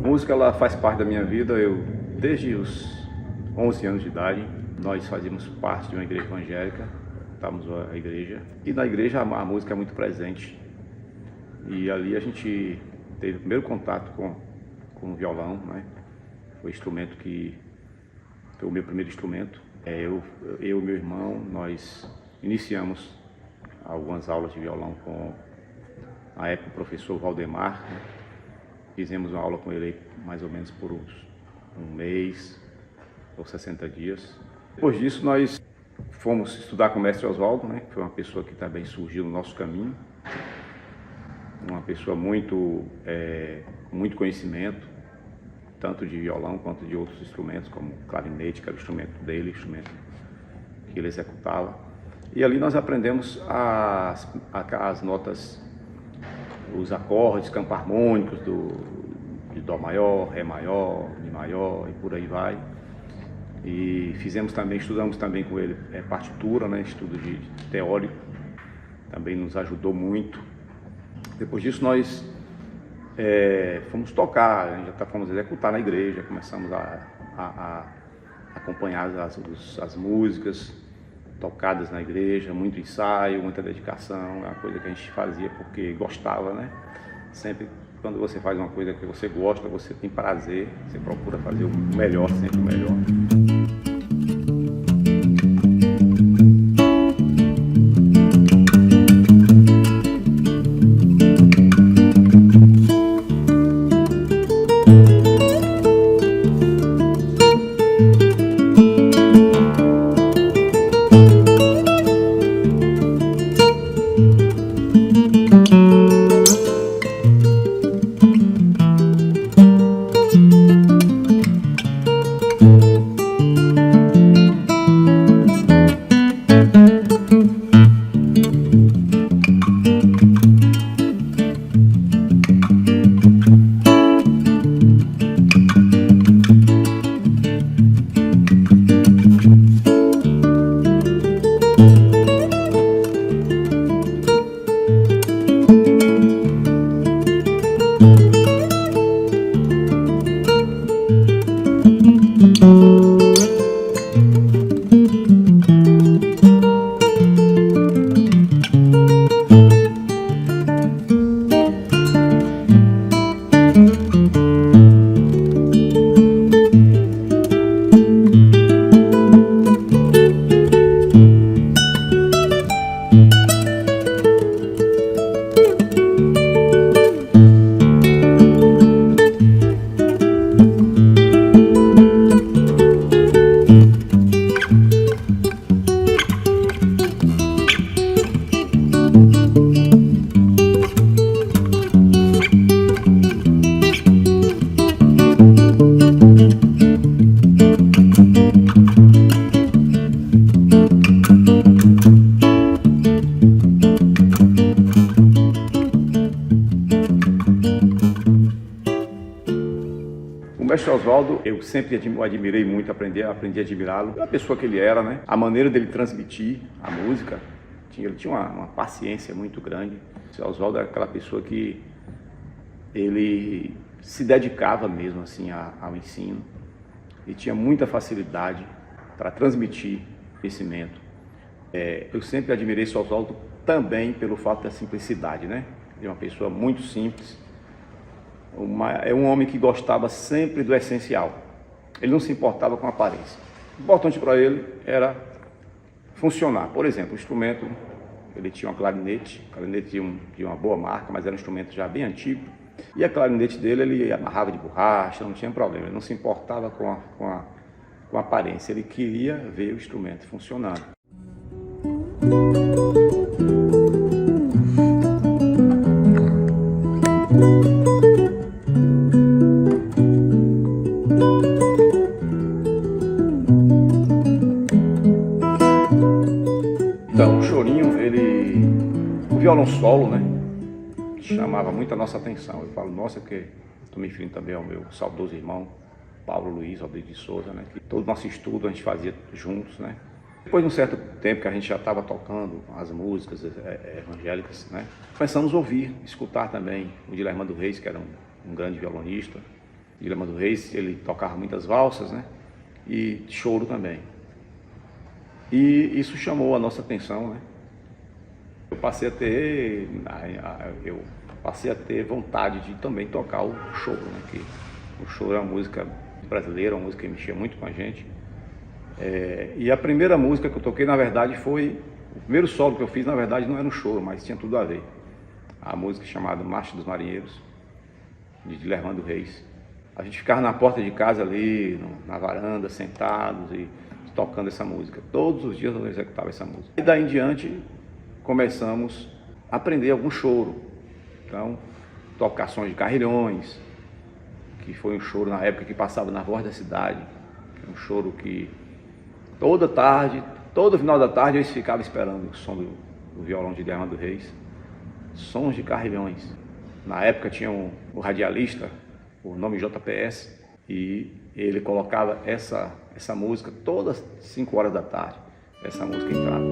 A música ela faz parte da minha vida. Desde os 11 anos de idade, nós fazíamos parte de uma igreja evangélica, estávamos na igreja, e na igreja a música é muito presente. E ali a gente teve o primeiro contato com o violão, né? Foi o meu primeiro instrumento. Eu e meu irmão, nós iniciamos algumas aulas de violão com, na época, o professor Valdemar, né? Fizemos uma aula com ele mais ou menos por um mês ou 60 dias. Depois disso, nós fomos estudar com o mestre Oswaldo, né? Que foi uma pessoa que também surgiu no nosso caminho. Uma pessoa muito conhecimento, tanto de violão quanto de outros instrumentos, como clarinete, que era o instrumento dele, o instrumento que ele executava. E ali nós aprendemos as notas, os acordes campo harmônicos de Dó maior, Ré maior, Mi maior e por aí vai. E estudamos também com ele partitura, né, estudo teórico, também nos ajudou muito. Depois disso nós fomos tocar, fomos executar na igreja, começamos a acompanhar as músicas tocadas na igreja, muito ensaio, muita dedicação, é uma coisa que a gente fazia porque gostava, né? Sempre quando você faz uma coisa que você gosta, você tem prazer, você procura fazer o melhor, sempre o melhor. seu Oswaldo, eu sempre o admirei muito, aprendi a admirá-lo. A pessoa que ele era, né? A maneira dele transmitir a música, ele tinha uma paciência muito grande. O seu Oswaldo era aquela pessoa que ele se dedicava mesmo assim ao ensino e tinha muita facilidade para transmitir conhecimento. Eu sempre admirei o seu Oswaldo também pelo fato da simplicidade, né? Ele é uma pessoa muito simples. É um homem que gostava sempre do essencial. Ele não se importava com a aparência. O importante para ele era funcionar. Por exemplo, o instrumento, ele tinha uma clarinete de uma boa marca, mas era um instrumento já bem antigo. E a clarinete dele, ele amarrava de borracha, não tinha problema. Ele não se importava com a aparência. Ele queria ver o instrumento funcionando. Então, o chorinho, o violão solo, né, chamava muito a nossa atenção. Eu falo nossa, porque estou me referindo também ao meu saudoso irmão, Paulo Luiz Rodrigues de Souza, né, que todo o nosso estudo a gente fazia juntos, né. Depois de um certo tempo que a gente já estava tocando as músicas evangélicas, né, começamos a ouvir, escutar também o Dilermando Reis, que era um grande violonista. O Dilermando Reis, ele tocava muitas valsas, né, e choro também. E isso chamou a nossa atenção, né? Eu passei a ter vontade de também tocar o choro, né? Que o choro é uma música brasileira, uma música que mexia muito com a gente. E a primeira música que eu toquei, na verdade, o primeiro solo que eu fiz, na verdade, não era um choro, mas tinha tudo a ver. A música chamada Marcha dos Marinheiros, de Dilermando Reis. A gente ficava na porta de casa ali, na varanda, sentados e tocando essa música. Todos os dias eu executava essa música. E daí em diante começamos a aprender algum choro. Então, tocar sons de carrilhões, que foi um choro na época que passava na Voz da Cidade. Um choro que toda tarde, todo final da tarde eu ficava esperando o som do violão de Dilermando Reis. Sons de carrilhões. Na época tinha o radialista, o nome JPS, e ele colocava essa música todas as 5 horas da tarde, essa música entrava.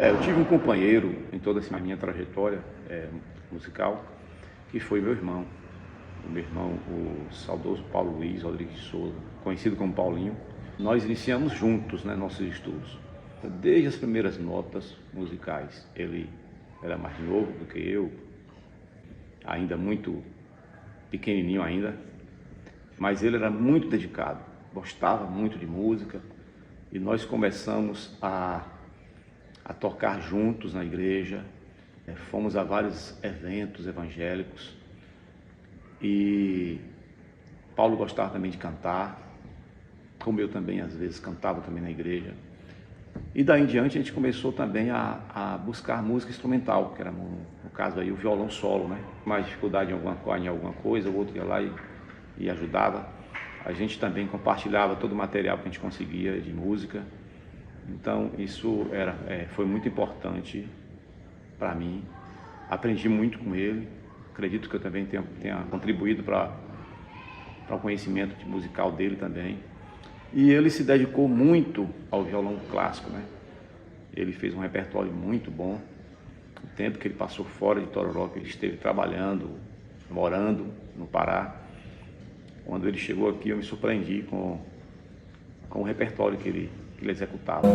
Eu tive um companheiro em toda essa minha trajetória musical, que foi meu irmão. O meu irmão, o saudoso Paulo Luiz Rodrigues de Souza, conhecido como Paulinho. Nós iniciamos juntos, né, nossos estudos. Desde as primeiras notas musicais. Ele era mais novo do que eu, ainda muito pequenininho ainda, mas ele era muito dedicado, gostava muito de música, e nós começamos a tocar juntos na igreja. Fomos a vários eventos evangélicos, E Paulo gostava também de cantar, como eu também às vezes cantava também na igreja. E daí em diante a gente começou também a buscar música instrumental, que era no caso aí o violão solo, né? Mais dificuldade em alguma coisa, o outro ia lá e ajudava. A gente também compartilhava todo o material que a gente conseguia de música. Então isso foi muito importante para mim. Aprendi muito com ele. Acredito que eu também tenha contribuído para o conhecimento musical dele também. E ele se dedicou muito ao violão clássico, né? Ele fez um repertório muito bom. O tempo que ele passou fora de Tororó, que ele esteve trabalhando, morando no Pará. Quando ele chegou aqui, eu me surpreendi com o repertório que ele executava.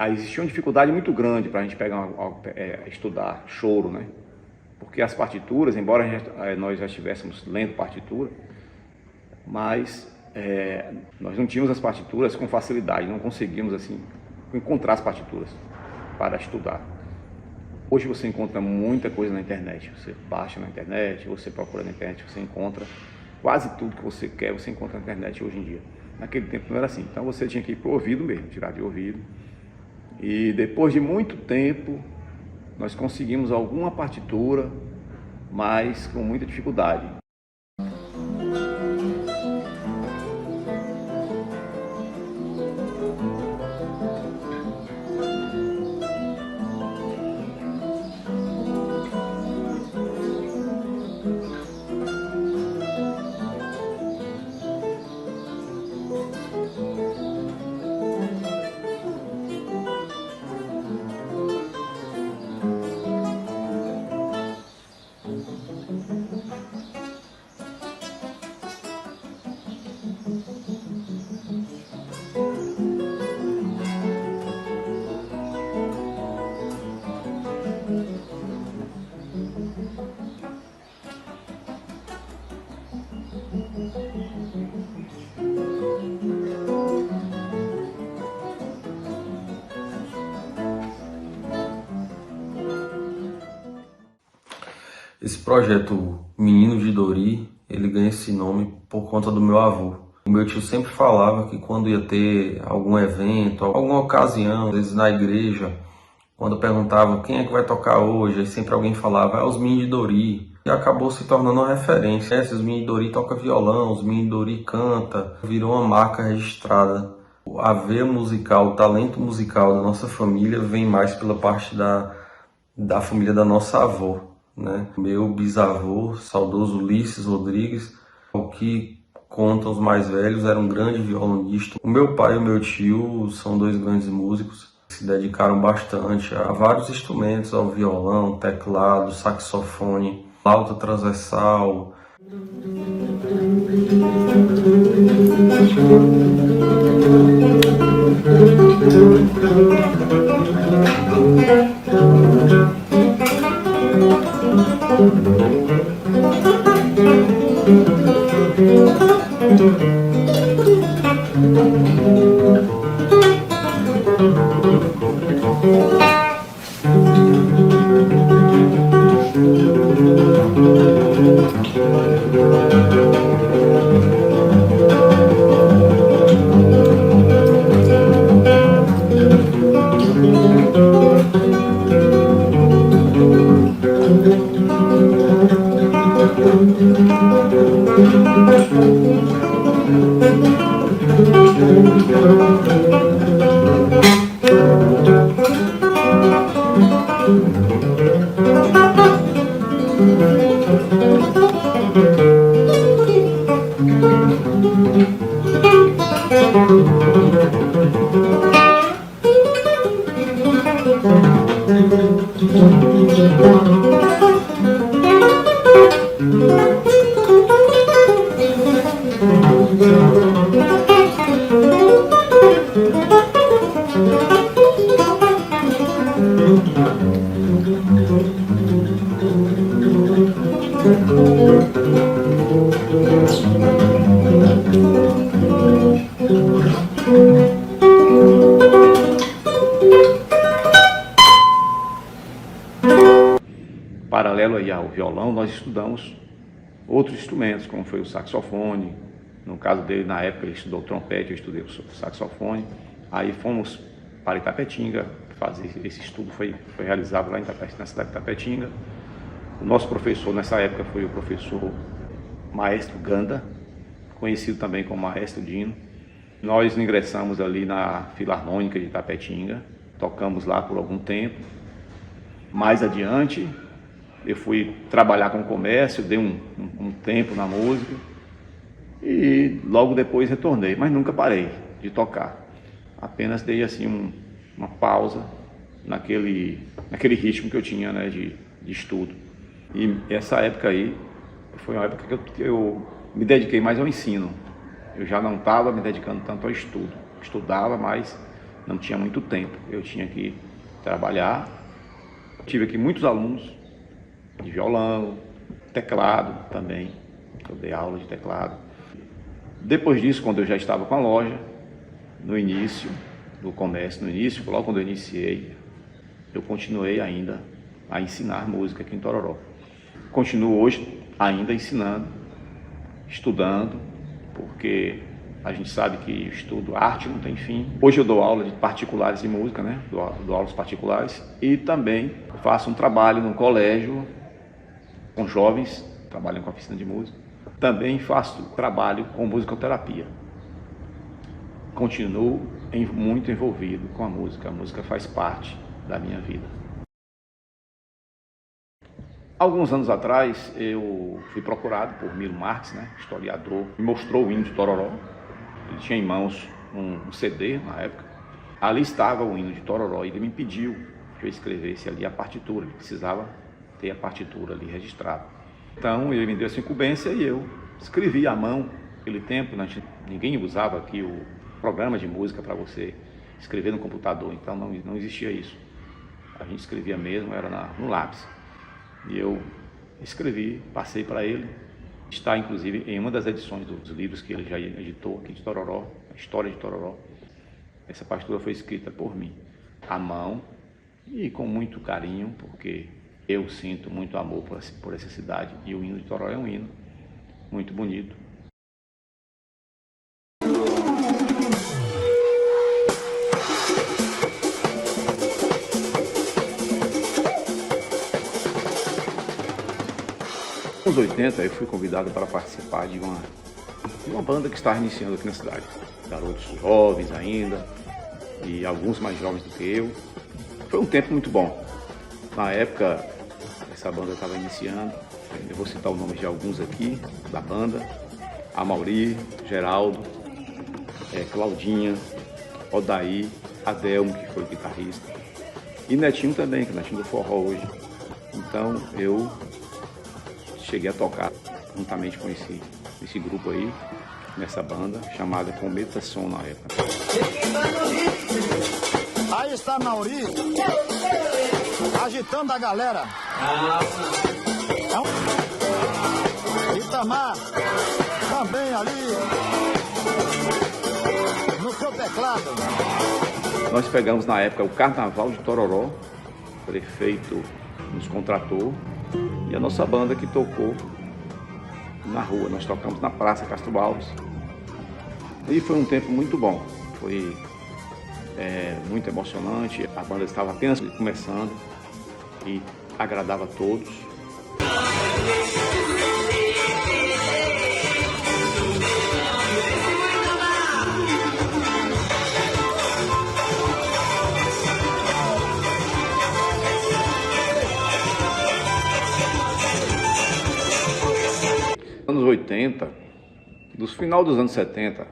Existia uma dificuldade muito grande para a gente pegar estudar choro, né? Porque as partituras, embora nós já estivéssemos lendo partitura, mas nós não tínhamos as partituras com facilidade, não conseguimos assim encontrar as partituras para estudar. Hoje você encontra muita coisa na internet, você baixa na internet, você procura na internet, você encontra quase tudo que você quer, você encontra na internet hoje em dia. Naquele tempo não era assim, então você tinha que ir para o ouvido mesmo, tirar de ouvido. E depois de muito tempo, nós conseguimos alguma partitura, mas com muita dificuldade. Esse projeto Menino de Dori, ele ganha esse nome por conta do meu avô. O meu tio sempre falava que quando ia ter algum evento, alguma ocasião, às vezes na igreja, quando perguntavam quem é que vai tocar hoje, aí sempre alguém falava, os Meninos de Dori. E acabou se tornando uma referência. Os Meninos de Dori tocam violão, os Meninos de Dori canta, virou uma marca registrada. A veia musical, o talento musical da nossa família vem mais pela parte da família da nossa avó, né? Meu bisavô, saudoso Ulisses Rodrigues, o que contam os mais velhos, era um grande violonista. O meu pai e o meu tio são dois grandes músicos, se dedicaram bastante a vários instrumentos, ao violão, teclado, saxofone, flauta transversal. Paralelo aí ao violão, nós estudamos outros instrumentos, como foi o saxofone. No caso dele, na época, ele estudou trompete, eu estudei o saxofone. Aí fomos para Itapetinga, fazer esse estudo foi realizado lá na cidade de Itapetinga. O nosso professor nessa época foi o professor Maestro Ganda, conhecido também como Maestro Dino. Nós ingressamos ali na Filarmônica de Itapetinga, tocamos lá por algum tempo. Mais adiante, eu fui trabalhar com comércio, dei um tempo na música e logo depois retornei, mas nunca parei de tocar. Apenas dei assim uma pausa naquele ritmo que eu tinha, né, de estudo. E essa época aí foi uma época que eu me dediquei mais ao ensino. Eu já não estava me dedicando tanto ao estudo. Estudava, mas não tinha muito tempo. Eu tinha que trabalhar. Tive aqui muitos alunos de violão, teclado também. Eu dei aula de teclado. Depois disso, quando eu já estava com a loja, no início do comércio, logo quando eu iniciei, eu continuei ainda a ensinar música aqui em Tororó. Continuo hoje ainda ensinando, estudando, porque a gente sabe que estudo, arte não tem fim. Hoje eu dou aula de particulares de música, né? Dou aulas particulares e também faço um trabalho no colégio com jovens, trabalham com oficina de música. Também faço trabalho com musicoterapia. Continuo muito envolvido com a música faz parte da minha vida. Alguns anos atrás eu fui procurado por Miro Marques, né, historiador, me mostrou o hino de Tororó. Ele tinha em mãos um CD na época. Ali estava o hino de Tororó e ele me pediu que eu escrevesse ali a partitura. Ele precisava ter a partitura ali registrada. Então ele me deu essa incumbência e eu escrevi à mão. Naquele tempo ninguém usava aqui o programa de música para você escrever no computador, então não existia isso. A gente escrevia mesmo, era no lápis. E eu escrevi, passei para ele. Está inclusive em uma das edições dos livros que ele já editou aqui de Tororó, a História de Tororó. Essa partitura foi escrita por mim, à mão e com muito carinho, porque eu sinto muito amor por essa cidade. E o hino de Tororó é um hino muito bonito. Nos anos 80 eu fui convidado para participar de uma banda que estava iniciando aqui na cidade. Garotos jovens ainda, e alguns mais jovens do que eu. Foi um tempo muito bom. Na época, essa banda estava iniciando. Eu vou citar o nome de alguns aqui da banda. Amauri, Geraldo, Claudinha, Odaí, Adelmo, que foi o guitarrista, e Netinho também, que é o Netinho do forró hoje. Então eu cheguei a tocar juntamente com esse grupo aí, nessa banda, chamada Cometa Som na época. Aí está Mauri, agitando a galera. Itamar, também ali, no seu teclado. Nós pegamos na época o Carnaval de Tororó, o prefeito nos contratou, e a nossa banda que tocou na rua. Nós tocamos na Praça Castro Alves. E foi um tempo muito bom. Foi muito emocionante. A banda estava apenas começando e agradava a todos. Anos 80, do final dos anos 70,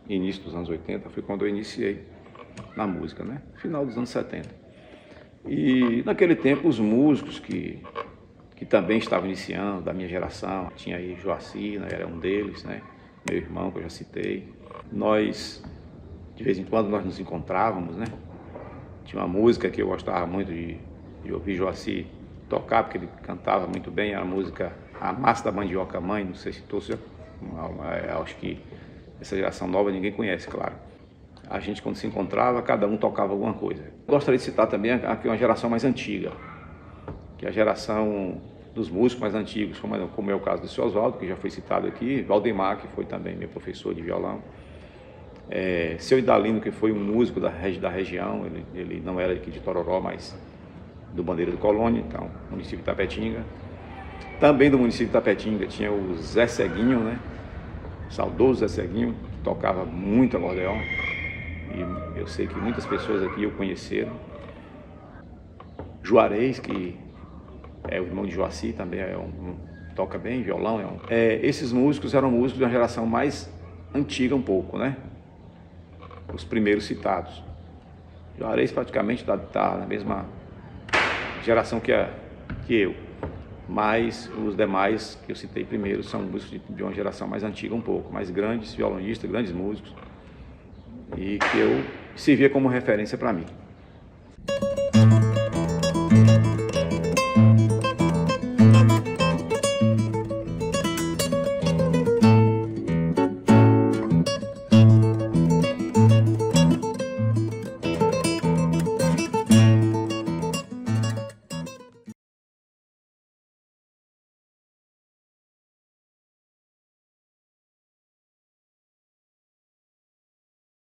início dos anos 80, foi quando eu iniciei na música, né? Final dos anos 70. E naquele tempo os músicos que também estavam iniciando, da minha geração, tinha aí Joaci, né? Era um deles, né? Meu irmão, que eu já citei. Nós, de vez em quando, nós nos encontrávamos, né? Tinha uma música que eu gostava muito de ouvir Joaci tocar, porque ele cantava muito bem, era a música A Massa da Mandioca Mãe, não sei se todos, acho que essa geração nova ninguém conhece, claro. A gente, quando se encontrava, cada um tocava alguma coisa. Gostaria de citar também aqui uma geração mais antiga, que é a geração dos músicos mais antigos, como é o caso do seu Oswaldo, que já foi citado aqui, Valdemar, que foi também meu professor de violão, seu Idalino, que foi um músico da região, ele não era aqui de Tororó, mas do Bandeira do Colônia, então, município de Itapetinga. Também do município de Itapetinga tinha o Zé Ceguinho, né? O saudoso Zé Ceguinho, que tocava muito acordeão. E eu sei que muitas pessoas aqui o conheceram. Juarez, que é o irmão de Joaci, também toca bem violão. Esses músicos eram músicos de uma geração mais antiga um pouco, né? Os primeiros citados. Juarez praticamente está na mesma geração que eu. Mas os demais que eu citei primeiro são músicos de uma geração mais antiga um pouco, mais grandes violonistas, grandes músicos, e que eu servia como referência para mim.